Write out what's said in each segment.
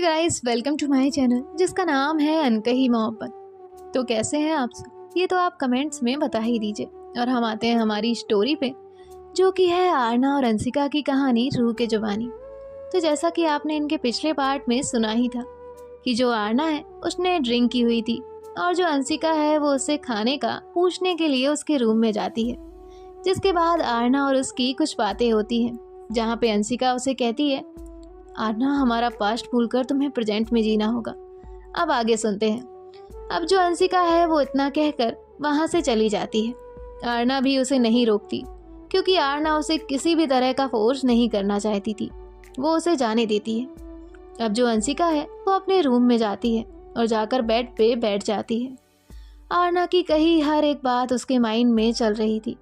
Guys, welcome to my channel जिसका नाम है अनकही मोहब्बत। तो कैसे हैं आप सब, ये तो आप कमेंट्स में बता ही दीजिए। और हम आते हैं हमारी स्टोरी पे, जो कि है आरना और अंशिका की कहानी रूह के जुबानी। तो जैसा कि आपने इनके पिछले पार्ट में सुना ही था कि जो आरना है उसने ड्रिंक की हुई थी और जो अंशिका है वो उससे खाने का पूछने के लिए उसके रूम में जाती है। जिसके बाद आरना और उसकी कुछ बातें होती हैं, जहाँ पे अंशिका उसे कहती है, आरना हमारा पास्ट भूलकर तुम्हें प्रेजेंट में जीना होगा। अब आगे सुनते हैं। अब जो अंशिका है वो इतना कहकर वहाँ से चली जाती है। आरना भी उसे नहीं रोकती, क्योंकि आरना उसे किसी भी तरह का फोर्स नहीं करना चाहती थी, वो उसे जाने देती है। अब जो अंशिका है वो अपने रूम में जाती है और जाकर बेड पे बैठ जाती है। आरना की कही हर एक बात उसके माइंड में चल रही थी,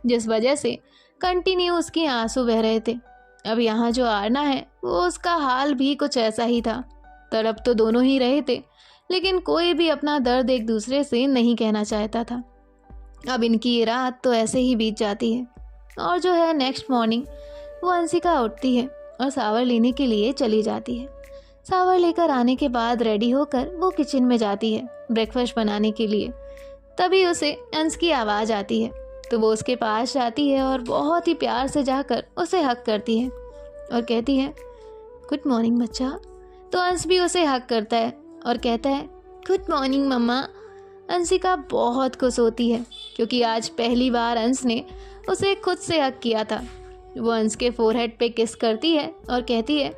जिस वजह से कंटिन्यू उसके आंसू बह रहे थे। अब यहाँ जो आरना है वो उसका हाल भी कुछ ऐसा ही था। तड़प तो दोनों ही रहे थे, लेकिन कोई भी अपना दर्द एक दूसरे से नहीं कहना चाहता था। अब इनकी ये रात तो ऐसे ही बीत जाती है और जो है नेक्स्ट मॉर्निंग वो अंशिका उठती है और सावर लेने के लिए चली जाती है। सावर लेकर आने के बाद रेडी होकर वो किचन में जाती है ब्रेकफास्ट बनाने के लिए। तभी उसे अंश की आवाज़ आती है, तो वो उसके पास जाती है और बहुत ही प्यार से जाकर उसे हक करती है और कहती है, गुड मॉर्निंग बच्चा। तो अंश भी उसे हक करता है और कहता है, गुड मॉर्निंग मम्मा। अंशिका बहुत खुश होती है, क्योंकि आज पहली बार अंश ने उसे खुद से हक किया था। वो अंश के फोरहेड पे किस करती है और कहती है,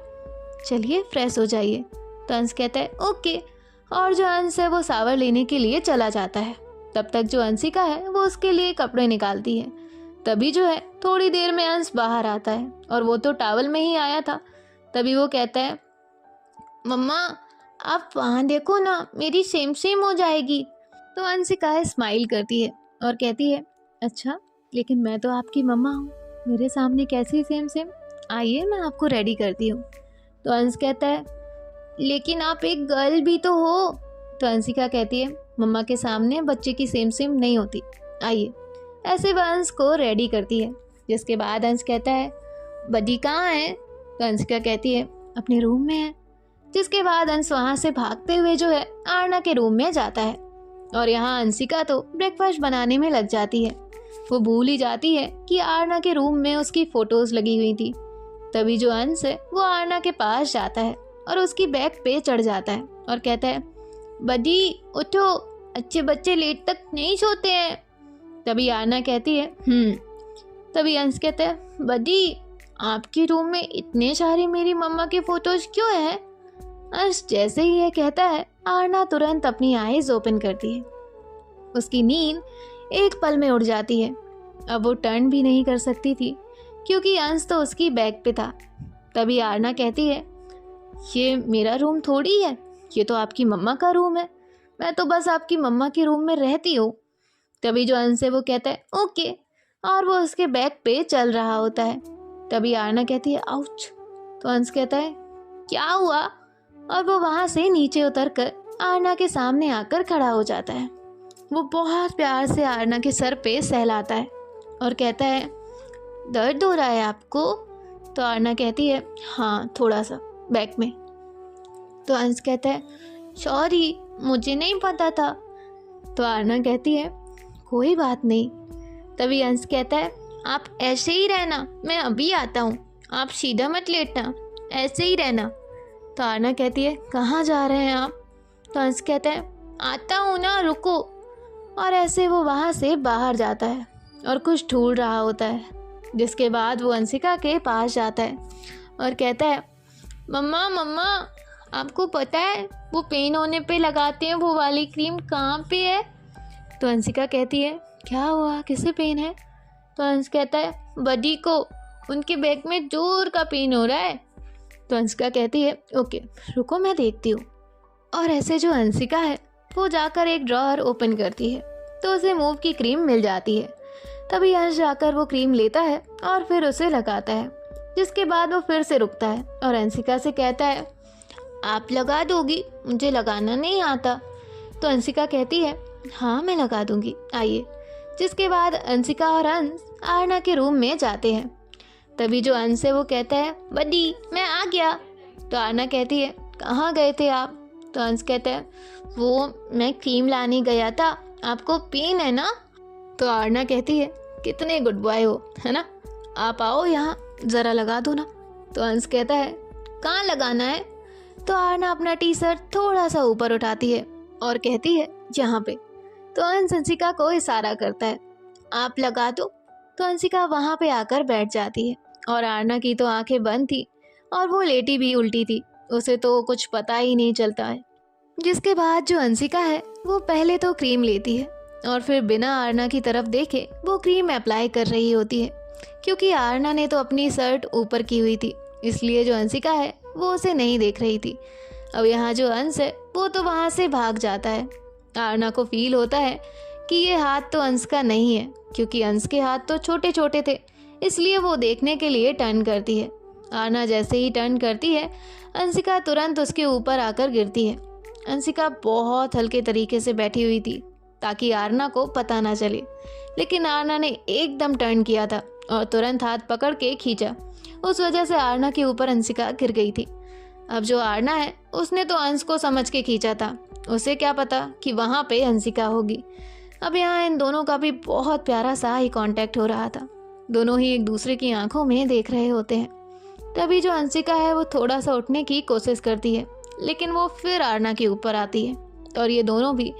चलिए फ्रेश हो जाइए। तो अंश कहता है ओके, और जो अंश है वो सावर लेने के लिए चला जाता है। तब तक जो अंशिका है वो उसके लिए कपड़े निकालती है। तभी जो है थोड़ी देर में अंश बाहर आता है और वो तो टॉवल में ही आया था। तभी वो कहता है, मम्मा आप वहाँ देखो ना, मेरी सेम सेम हो जाएगी। तो अंशिका स्माइल करती है और कहती है, अच्छा लेकिन मैं तो आपकी मम्मा हूँ, मेरे सामने कैसी सेम सेम, आइए मैं आपको रेडी करती हूँ। तो अंश कहता है, लेकिन आप एक गर्ल भी तो हो। तो अंशिका कहती है, मम्मा के सामने बच्चे की सेम सेम नहीं होती, आइए। ऐसे वह अंश को रेडी करती है। जिसके बाद अंश कहता है, बडी कहाँ है? तो अंशिका कहती है, अपने रूम में है। जिसके बाद अंश वहाँ से भागते हुए जो है आरना के रूम में जाता है और यहाँ अंशिका तो ब्रेकफास्ट बनाने में लग जाती है। वो भूल ही जाती है कि आरना के रूम में उसकी फोटोज लगी हुई थी। तभी जो अंश है वो आरना के पास जाता है और उसकी बैग पे चढ़ जाता है और कहता है, बडी उठो, अच्छे बच्चे लेट तक नहीं सोते हैं। तभी आरना कहती है तभी अंश कहता है, बडी आपके रूम में इतने सारे मेरी मम्मा के फोटोज क्यों हैं? अंश जैसे ही ये कहता है, आरना तुरंत अपनी आईज ओपन करती है। उसकी नींद एक पल में उड़ जाती है। अब वो टर्न भी नहीं कर सकती थी, क्योंकि अंश तो उसकी बैग पे था। तभी आरना कहती है, ये मेरा रूम थोड़ी है, ये तो आपकी मम्मा का रूम है, मैं तो बस आपकी मम्मा के रूम में रहती हूँ। तभी जो अंश है वो कहता है ओके, और वो उसके बैग पे चल रहा होता है। तभी आरना कहती है, आउच। तो अंश कहता है, क्या हुआ? और वो वहाँ से नीचे उतरकर आरना के सामने आकर खड़ा हो जाता है। वो बहुत प्यार से आरना के सर पे सहलाता है और कहता है, दर्द हो रहा है आपको? तो आरना कहती है, हाँ थोड़ा सा बैक में। तो अंश कहता है, सॉरी मुझे नहीं पता था। तो आरना कहती है, कोई बात नहीं। तभी अंश कहता है, आप ऐसे ही रहना, मैं अभी आता हूँ, आप सीधा मत लेटना, ऐसे ही रहना। तो आरना कहती है, कहाँ जा रहे हैं आप? तो अंश कहता है, आता हूँ ना, रुको। और ऐसे वो वहाँ से बाहर जाता है और कुछ ढूंढ रहा होता है। जिसके बाद वो अंशिका के पास जाता है और कहता है, मम्मा मम्मा आपको पता है वो पेन होने पे लगाते हैं वो वाली क्रीम कहाँ पे है? तो अंशिका कहती है, क्या हुआ, किसे पेन है? तो अंश कहता है, बडी को, उनके बैक में जोर का पेन हो रहा है। तो अंशिका कहती है, ओके रुको मैं देखती हूँ। और ऐसे जो अंशिका है वो जाकर एक ड्रॉअर ओपन करती है, तो उसे मूव की क्रीम मिल जाती है। तभी अंश जाकर वो क्रीम लेता है और फिर उसे लगाता है। जिसके बाद वो फिर से रुकता है और अंशिका से कहता है, आप लगा दोगी, मुझे लगाना नहीं आता। तो अंशिका कहती है, हाँ मैं लगा दूंगी, आइए। जिसके बाद अंशिका और अंश आरना के रूम में जाते हैं। तभी जो अंश है वो कहता है, बडी मैं आ गया। तो आरना कहती है, कहाँ गए थे आप? तो अंश कहता है, वो मैं क्रीम लाने गया था, आपको पेन है ना? तो आरना कहती है, कितने गुड बॉय हो, है ना? आप आओ यहाँ, ज़रा लगा दो ना। तो अंश कहता है, कहाँ लगाना है? तो आरना अपना टी शर्ट थोड़ा सा ऊपर उठाती है और कहती है, यहाँ पे। तो अंश अंशिका को इशारा करता है, आप लगा दो। तो अंशिका वहाँ पे आकर बैठ जाती है और आरना की तो आंखें बंद थी और वो लेटी भी उल्टी थी, उसे तो कुछ पता ही नहीं चलता है। जिसके बाद जो अंशिका है वो पहले तो क्रीम लेती है और फिर बिना आरना की तरफ देखे वो क्रीम अप्लाई कर रही होती है, क्योंकि आरना ने तो अपनी शर्ट ऊपर की हुई थी, इसलिए जो अंशिका है वो उसे नहीं देख रही थी। अब यहाँ जो अंश है वो तो वहाँ से भाग जाता है। आरना को फील होता है कि ये हाथ तो अंश का नहीं है, क्योंकि अंश के हाथ तो छोटे छोटे थे, इसलिए वो देखने के लिए टर्न करती है। आरना जैसे ही टर्न करती है, अंशिका तुरंत उसके ऊपर आकर गिरती है। अंशिका बहुत हल्के तरीके से बैठी हुई थी ताकि आरना को पता ना चले, लेकिन आरना ने एकदम टर्न किया था और तुरंत हाथ पकड़ के खींचा। उस वजह से आरना के ऊपर अंशिका गिर गई थी। अब जो आरना है उसने तो अंश को समझ के खींचा था, उसे क्या पता कि वहाँ पे अंशिका होगी। अब यहाँ इन दोनों का भी बहुत प्यारा सा ही कांटेक्ट हो रहा था, दोनों ही एक दूसरे की आंखों में देख रहे होते हैं। तभी जो अंशिका है वो थोड़ा सा उठने की कोशिश करती है, लेकिन वो फिर आरना के ऊपर आती है और ये दोनों भी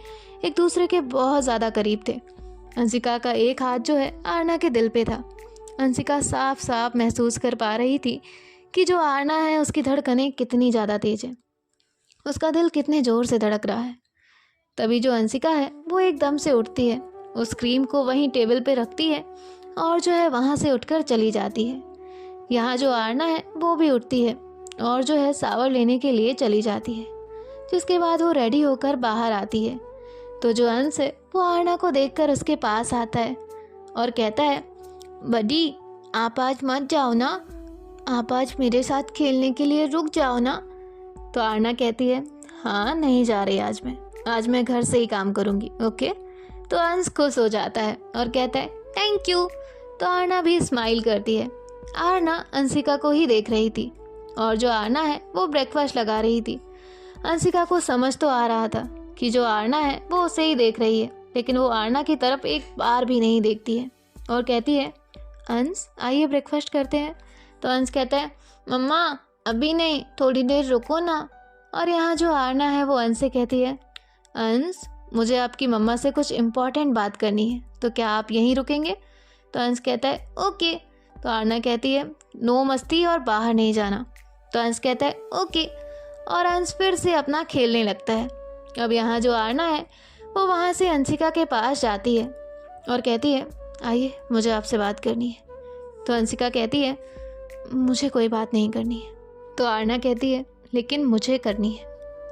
एक दूसरे के बहुत ज़्यादा करीब थे। अंशिका का एक हाथ जो है आरना के दिल पे था। अंशिका साफ साफ महसूस कर पा रही थी कि जो आरना है उसकी धड़कनें कितनी ज़्यादा तेज है, उसका दिल कितने ज़ोर से धड़क रहा है। तभी जो अंशिका है वो एकदम से उठती है, उस क्रीम को वहीं टेबल पे रखती है और जो है वहाँ से उठकर चली जाती है। यहाँ जो आरना है वो भी उठती है और जो है शावर लेने के लिए चली जाती है। जिसके बाद वो रेडी होकर बाहर आती है तो जो अंश है वो आरना को देखकर उसके पास आता है और कहता है, बडी आप आज मत जाओ ना, आप आज मेरे साथ खेलने के लिए रुक जाओ ना। तो आरना कहती है, हाँ नहीं जा रही आज मैं घर से ही काम करूँगी, ओके। तो अंश खुश हो जाता है और कहता है, थैंक यू। तो आरना भी स्माइल करती है। आरना अंशिका को ही देख रही थी और जो आरना है वो ब्रेकफास्ट लगा रही थी। अंशिका को समझ तो आ रहा था कि जो आरना है वो उसे ही देख रही है, लेकिन वो आरना की तरफ एक बार भी नहीं देखती है और कहती है, अंश आइए ब्रेकफास्ट करते हैं। तो अंश कहता है, मम्मा अभी नहीं, थोड़ी देर रुको ना। और यहाँ जो आरना है वो अंश से कहती है, अंश मुझे आपकी मम्मा से कुछ इम्पोर्टेंट बात करनी है, तो क्या आप यहीं रुकेंगे? तो अंश कहता है, ओके। तो आरना कहती है, नो मस्ती और बाहर नहीं जाना। तो अंश कहता है, ओके। और अंश फिर से अपना खेलने लगता है। अब यहाँ जो आरना है वो वहाँ से अंशिका के पास जाती है और कहती है, आइए मुझे आपसे बात करनी है। तो अंशिका कहती है, मुझे कोई बात नहीं करनी है। तो आरना कहती है, लेकिन मुझे करनी है।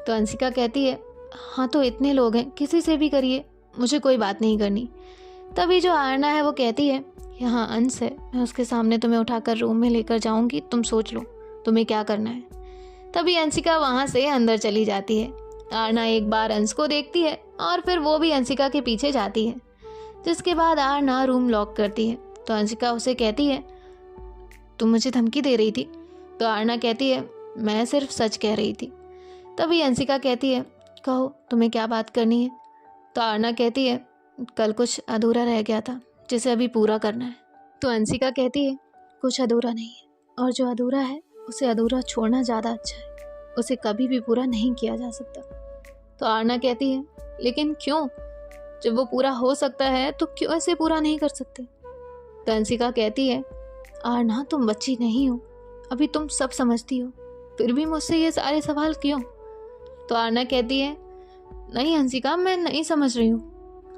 तो अंशिका कहती है, हाँ तो इतने लोग हैं, किसी से भी करिए, मुझे कोई बात नहीं करनी। तभी जो आरना है वो कहती है, यहाँ अंश है, मैं उसके सामने तुम्हें उठाकर रूम में लेकर जाऊंगी, तुम सोच लो तुम्हें क्या करना है। तभी अंशिका वहाँ से अंदर चली जाती है। आरना एक बार अंश को देखती है और फिर वो भी अंशिका के पीछे जाती है। जिसके बाद आरना रूम लॉक करती है। तो अंशिका उसे कहती है, तुम मुझे धमकी दे रही थी? तो आरना कहती है, मैं सिर्फ सच कह रही थी। तभी अंशिका कहती है, कहो तुम्हें क्या बात करनी है? तो आरना कहती है, कल कुछ अधूरा रह गया था जिसे अभी पूरा करना है। तो अंशिका कहती है, कुछ अधूरा नहीं है, और जो अधूरा है उसे अधूरा छोड़ना ज़्यादा अच्छा है, उसे कभी भी पूरा नहीं किया जा सकता। तो आरना कहती है, लेकिन क्यों? जब वो पूरा हो सकता है तो क्यों इसे पूरा नहीं कर सकते? तो अंशिका कहती है, आरना तुम बच्ची नहीं हो, अभी तुम सब समझती हो, फिर भी मुझसे ये सारे सवाल क्यों? तो आरना कहती है, नहीं अंशिका, मैं नहीं समझ रही हूँ।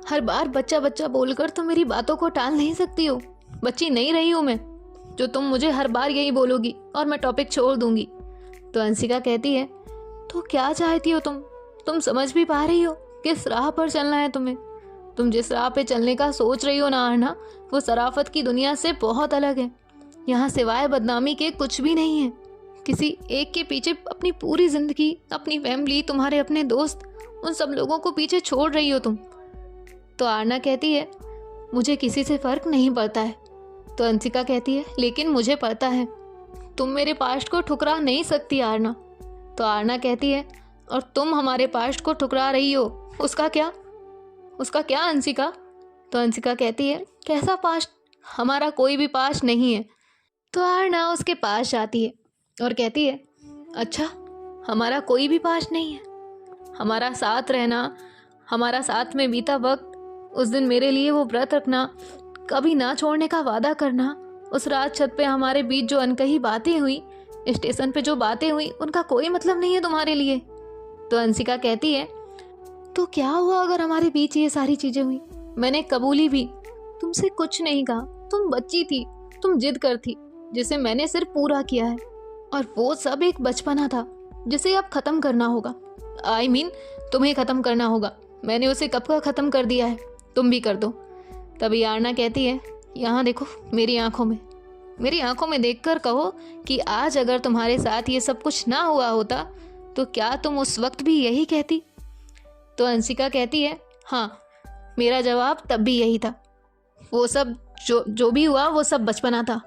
हर बार बच्चा बच्चा बोलकर तुम मेरी बातों को टाल नहीं सकती हो। बच्ची नहीं रही हूँ मैं, जो तुम मुझे हर बार यही बोलोगी और मैं टॉपिक छोड़ दूंगी। तो अंशिका कहती है, तो क्या चाहती हो तुम समझ भी पा रही हो किस राह पर चलना है तुम्हें? तुम जिस राह पे चलने का सोच रही हो ना आरना, वो शराफत की दुनिया से बहुत अलग है। यहाँ सिवाय बदनामी के कुछ भी नहीं है। किसी एक के पीछे अपनी पूरी जिंदगी, अपनी फैमिली, तुम्हारे अपने दोस्त, उन सब लोगों को पीछे छोड़ रही हो तुम। तो आरना कहती है, मुझे किसी से फर्क नहीं पड़ता है। तो अंशिका कहती है, लेकिन मुझे पड़ता है। तुम मेरे पास्ट को ठुकरा नहीं सकती आरना। तो आरना कहती है, और तुम हमारे पास्ट को ठुकरा रही हो, उसका क्या? उसका क्या अंशिका? तो अंशिका कहती है, कैसा पास्ट? हमारा कोई भी पास्ट नहीं है। तो आरना उसके पास आती है और कहती है, अच्छा, हमारा कोई भी पास्ट नहीं है? हमारा साथ रहना, हमारा साथ में बीता वक्त, उस दिन मेरे लिए वो व्रत रखना, कभी ना छोड़ने का वादा करना, उस रात छत पे हमारे बीच जो अनकही बातें हुई, स्टेशन पे जो बातें हुई, उनका कोई मतलब नहीं है तुम्हारे लिए? तो अंशिका कहती है, तो क्या हुआ अगर हमारे बीच ये सारी चीजें हुई? मैंने कबूली भी, तुमसे कुछ नहीं कहा। तुम बच्ची थी, तुम जिद कर थी, जिसे मैंने सिर्फ पूरा किया है, और वो सब एक बचपना था जिसे अब खत्म करना होगा। I mean, तुम्हें खत्म करना होगा। मैंने उसे कब का खत्म कर दिया है, तुम भी कर दो। तभी आरना कहती है, यहाँ देखो मेरी आंखों में देखकर कहो कि आज अगर तुम्हारे साथ ये सब कुछ ना हुआ होता तो क्या तुम उस वक्त भी यही कहती? तो अंशिका कहती है, हाँ, मेरा जवाब तब भी यही था। वो सब जो भी हुआ वो सब बचपना था।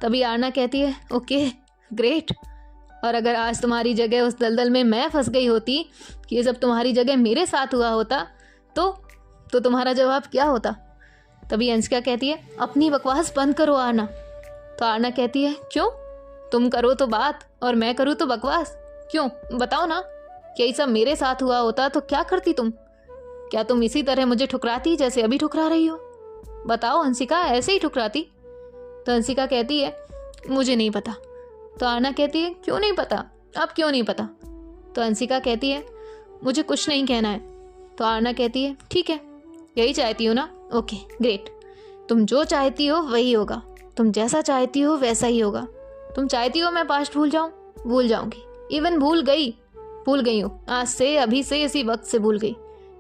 तभी आरना कहती है, ओके, ग्रेट। और अगर आज तुम्हारी जगह उस दलदल में मैं फंस गई होती, कि ये सब तुम्हारी जगह मेरे साथ हुआ होता, तो तुम्हारा जवाब क्या होता? तभी अंशिका कहती है, अपनी बकवास बंद करो आरना। तो आरना कहती है, क्यों? तुम करो तो बात और मैं करूँ तो बकवास, क्यों? बताओ ना, क्या ये सब मेरे साथ हुआ होता तो क्या करती तुम? क्या तुम इसी तरह मुझे ठुकराती जैसे अभी ठुकरा रही हो? बताओ अंशिका, ऐसे ही ठुकराती? तो अंशिका कहती है, मुझे नहीं पता। तो आरना कहती है, क्यों नहीं पता? अब क्यों नहीं पता? तो अंशिका कहती है, मुझे कुछ नहीं कहना है। तो आरना कहती है, ठीक है, यही चाहती हो ना? Okay, great. तुम जो चाहती हो वही होगा, तुम जैसा चाहती हो वैसा ही होगा। तुम चाहती हो मैं पास्ट भूल जाऊं? भूल जाऊंगी, इवन भूल गई हूँ। आज से, अभी से, इसी वक्त से भूल गई।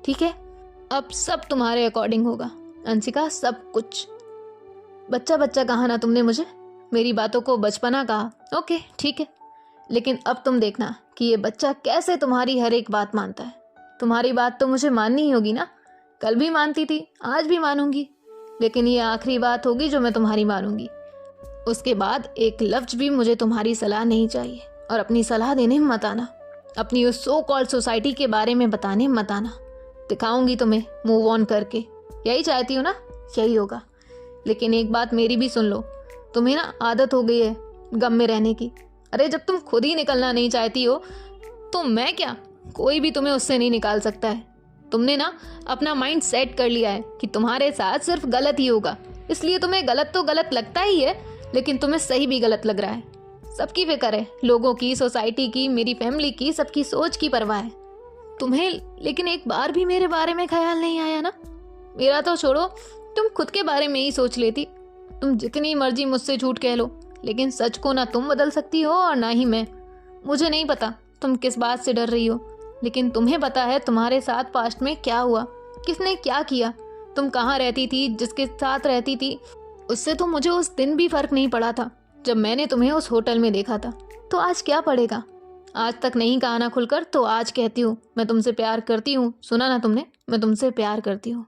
ठीक है, अब सब तुम्हारे अकॉर्डिंग होगा अंशिका, सब कुछ। बच्चा बच्चा कहा ना तुमने मुझे, मेरी बातों को बचपना कहा। ओके, ठीक है, लेकिन अब तुम देखना कि ये बच्चा कैसे तुम्हारी हर एक बात मानता है। तुम्हारी बात तो मुझे माननी ही होगी ना, कल भी मानती थी, आज भी मानूंगी, लेकिन ये आखिरी बात होगी जो मैं तुम्हारी मानूंगी। उसके बाद एक लफ्ज भी मुझे तुम्हारी सलाह नहीं चाहिए, और अपनी सलाह देने में मत आना, अपनी उस सो कॉल्ड सोसाइटी के बारे में बताने में मत आना। दिखाऊंगी तुम्हें मूव ऑन करके। यही चाहती हो ना, यही होगा। लेकिन एक बात मेरी भी सुन लो, तुम्हें ना आदत हो गई है गम में रहने की। अरे जब तुम खुद ही निकलना नहीं चाहती हो तो मैं क्या, कोई भी तुम्हें उससे नहीं निकाल सकता है। तुमने ना अपना माइंड सेट कर लिया है कि तुम्हारे साथ सिर्फ गलत ही होगा, इसलिए तुम्हें गलत तो गलत लगता ही है, लेकिन तुम्हें सही भी गलत लग रहा है। सबकी फिक्र है, लोगों की, सोसाइटी की, मेरी फैमिली की, सबकी सोच की परवाह है तुम्हें, लेकिन एक बार भी मेरे बारे में ख्याल नहीं आया ना। मेरा तो छोड़ो, तुम खुद के बारे में ही सोच लेती। तुम जितनी मर्जी मुझसे झूठ कह लो, लेकिन सच को ना तुम बदल सकती हो और ना ही मैं। मुझे नहीं पता तुम किस बात से डर रही हो, लेकिन तुम्हें पता है तुम्हारे साथ पास्ट में क्या हुआ, किसने क्या किया, तुम कहाँ रहती थी, जिसके साथ रहती थी, उससे तो मुझे उस दिन भी फर्क नहीं पड़ा था जब मैंने तुम्हें उस होटल में देखा था। तो आज क्या पड़ेगा? आज तक नहीं कहा ना खुलकर, तो आज कहती हूँ, मैं तुमसे प्यार करती हूँ। सुना ना तुमने, मैं तुमसे प्यार करती हूँ।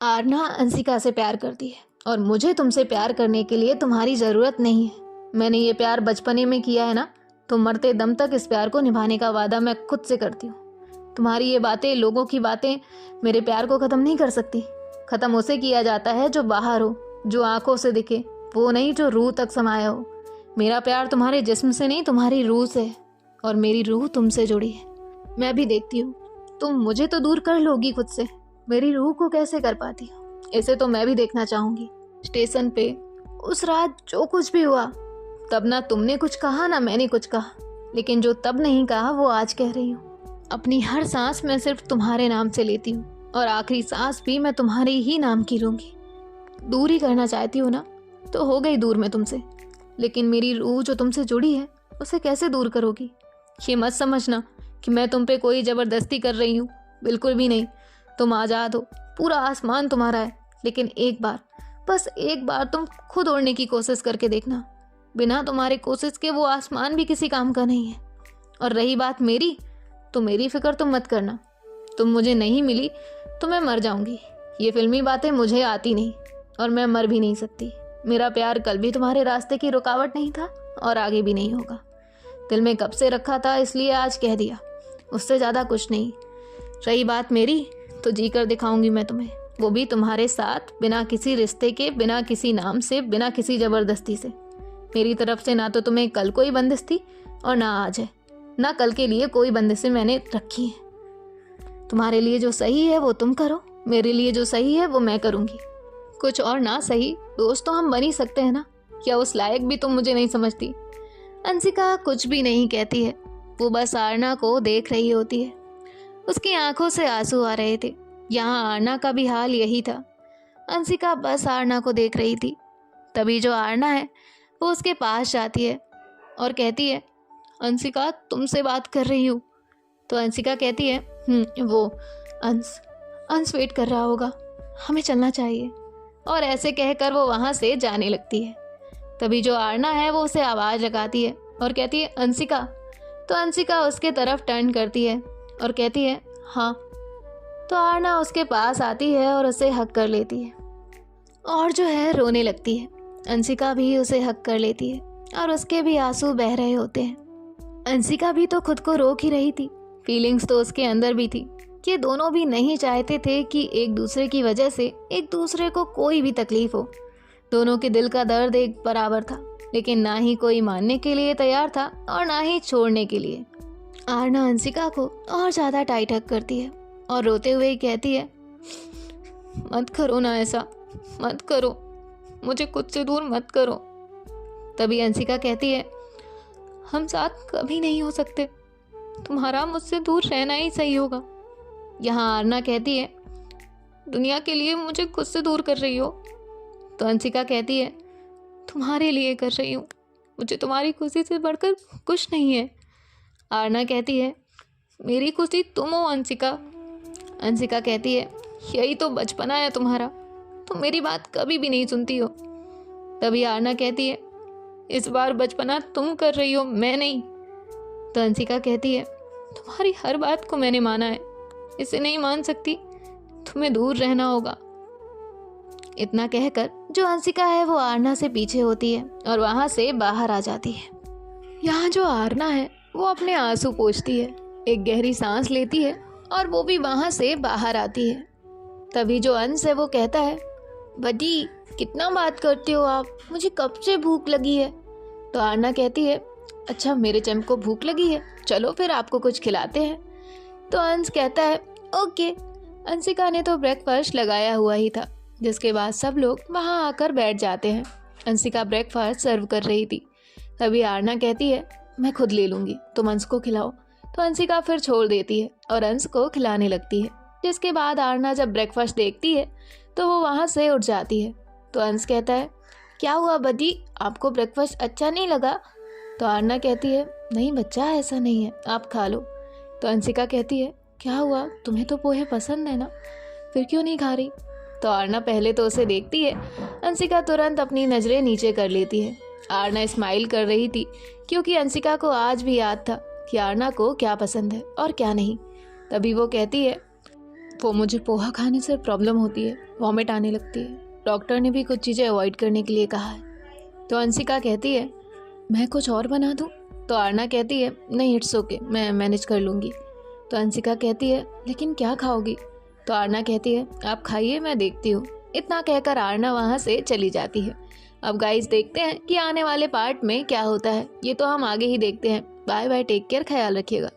आरना अंशिका से प्यार करती है, और मुझे तुमसे प्यार करने के लिए तुम्हारी ज़रूरत नहीं है। मैंने ये प्यार बचपने में किया है ना, तो मरते दम तक इस प्यार को निभाने का वादा मैं खुद से करती हूँ। तुम्हारी ये बातें, लोगों की बातें मेरे प्यार को ख़त्म नहीं कर सकती। ख़त्म उसे किया जाता है जो बाहर हो, जो आंखों से दिखे, वो नहीं जो रूह तक समाया हो। मेरा प्यार तुम्हारे जिस्म से नहीं, तुम्हारी रूह से है, और मेरी रूह तुमसे जुड़ी है। मैं भी देखती हूँ, तुम मुझे तो दूर कर लोगी खुद से, मेरी रूह को कैसे कर पाती हो, इसे तो मैं भी देखना चाहूँगी। स्टेशन पे उस रात जो कुछ भी हुआ, तब ना तुमने कुछ कहा ना मैंने कुछ कहा, लेकिन जो तब नहीं कहा वो आज कह रही हूँ। अपनी हर सांस मैं सिर्फ तुम्हारे नाम से लेती हूँ, और आखिरी सांस भी मैं तुम्हारे ही नाम की लूँगी। दूर ही करना चाहती हो ना, तो हो गई दूर मैं तुमसे, लेकिन मेरी रूह जो तुमसे जुड़ी है उसे कैसे दूर करोगी? ये मत समझना कि मैं तुम पे कोई ज़बरदस्ती कर रही हूँ, बिल्कुल भी नहीं। तुम आज़ाद हो, पूरा आसमान तुम्हारा है, लेकिन एक बार, बस एक बार तुम खुद उड़ने की कोशिश करके देखना। बिना तुम्हारे कोशिश के वो आसमान भी किसी काम का नहीं है। और रही बात मेरी, तो मेरी फिक्र तुम मत करना। तुम मुझे नहीं मिली तो मैं मर जाऊंगी। ये फिल्मी बातें मुझे आती नहीं, और मैं मर भी नहीं सकती। मेरा प्यार कल भी तुम्हारे रास्ते की रुकावट नहीं था, और आगे भी नहीं होगा। दिल में कब से रखा था, इसलिए आज कह दिया, उससे ज़्यादा कुछ नहीं। रही बात मेरी, तो जी कर दिखाऊंगी मैं तुम्हें, वो भी तुम्हारे साथ, बिना किसी रिश्ते के, बिना किसी नाम से, बिना किसी ज़बरदस्ती से। मेरी तरफ से ना तो तुम्हें कल कोई बंदिश थी और ना आज है, ना कल के लिए कोई बंदिशें मैंने रखी हैं। तुम्हारे लिए जो सही है वो तुम करो, मेरे लिए जो सही है वो मैं करूँगी। कुछ और ना सही, दोस्त तो हम बन ही सकते हैं ना, क्या उस लायक भी तुम मुझे नहीं समझती? अंशिका कुछ भी नहीं कहती है, वो बस आरना को देख रही होती है। उसकी आंखों से आंसू आ रहे थे। यहाँ आरना का भी हाल यही था। अंशिका बस आरना को देख रही थी। तभी जो आरना है वो उसके पास जाती है और कहती है, अंशिका तुमसे बात कर रही हूँ। तो अंशिका कहती है, वो अंश वेट कर रहा होगा, हमें चलना चाहिए। और ऐसे कहकर वो वहाँ से जाने लगती है। तभी जो आरना है वो उसे आवाज़ लगाती है और कहती है, अंशिका। तो अंशिका उसके तरफ टर्न करती है और कहती है, हाँ। तो आरना उसके पास आती है और उसे हक कर लेती है और जो है रोने लगती है। अंशिका भी उसे हक कर लेती है और उसके भी आंसू बह रहे होते हैं। अंशिका भी तो खुद को रोक ही रही थी। फीलिंग्स तो उसके अंदर भी थी कि दोनों भी नहीं चाहते थे कि एक दूसरे की वजह से एक दूसरे को कोई भी तकलीफ हो। दोनों के दिल का दर्द एक बराबर था, लेकिन ना ही कोई मानने के लिए तैयार था और ना ही छोड़ने के लिए। आरना अंशिका को और ज़्यादा टाइट हक करती है और रोते हुए कहती है, मत करो ना ऐसा, मत करो, मुझे खुद से दूर मत करो। तभी अंशिका कहती है, हम साथ कभी नहीं हो सकते, तुम्हारा मुझसे दूर रहना ही सही होगा। यहाँ आरना कहती है, दुनिया के लिए मुझे खुद से दूर कर रही हो। तो अंशिका कहती है, तुम्हारे लिए कर रही हूँ, मुझे तुम्हारी खुशी से बढ़कर कुछ नहीं है। आरना कहती है, मेरी खुशी तुम हो अंशिका। अंशिका कहती है, यही तो बचपना है तुम्हारा, तुम मेरी बात कभी भी नहीं सुनती हो। तभी आरना कहती है, इस बार बचपना तुम कर रही हो, मैं नहीं। तो अंशिका कहती है, तुम्हारी हर बात को मैंने माना है, इसे नहीं मान सकती, तुम्हें दूर रहना होगा। इतना कहकर जो अंशिका है वो आरना से पीछे होती है और वहाँ से बाहर आ जाती है। यहाँ जो आरना है वो अपने आंसू पोंछती है, एक गहरी सांस लेती है और वो भी वहाँ से बाहर आती है। तभी जो अंश है वो कहता है, बडी कितना बात करते हो आप, मुझे कब से भूख लगी है। तो आरना कहती है, अच्छा मेरे चैम्प को भूख लगी है, चलो फिर आपको कुछ खिलाते हैं। तो अंश कहता है, ओके। अंशिका ने तो ब्रेकफास्ट लगाया हुआ ही था, जिसके बाद सब लोग वहाँ आकर बैठ जाते हैं। अंशिका ब्रेकफास्ट सर्व कर रही थी। तभी आरना कहती है, मैं खुद ले लूँगी, तुम अंश को खिलाओ। तो अंशिका फिर छोड़ देती है और अंश को खिलाने लगती है। जिसके बाद आरना जब ब्रेकफास्ट देखती है तो वो वहाँ से उठ जाती है। तो अंश कहता है, क्या हुआ बडी, आपको ब्रेकफास्ट अच्छा नहीं लगा? तो आरना कहती है, नहीं बच्चा, ऐसा नहीं है, आप खा लो। तो अंशिका कहती है, क्या हुआ, तुम्हें तो पोहे पसंद है ना, फिर क्यों नहीं खा रही? तो आरना पहले तो उसे देखती है। अंशिका तुरंत अपनी नज़रें नीचे कर लेती है। आरना स्माइल कर रही थी क्योंकि अंशिका को आज भी याद था कि आरना को क्या पसंद है और क्या नहीं। तभी वो कहती है, वो मुझे पोहा खाने से प्रॉब्लम होती है, वॉमिट आने लगती है, डॉक्टर ने भी कुछ चीज़ें अवॉइड करने के लिए कहा है। तो अंशिका कहती है, मैं कुछ और बना दूँ? तो आरना कहती है, नहीं इट्स ओके, मैं मैनेज कर लूँगी। तो अंशिका कहती है, लेकिन क्या खाओगी? तो आरना कहती है, आप खाइए, मैं देखती हूँ। इतना कहकर आरना वहाँ से चली जाती है। अब गाइस देखते हैं कि आने वाले पार्ट में क्या होता है, ये तो हम आगे ही देखते हैं। बाय बाय, टेक केयर, ख्याल रखिएगा।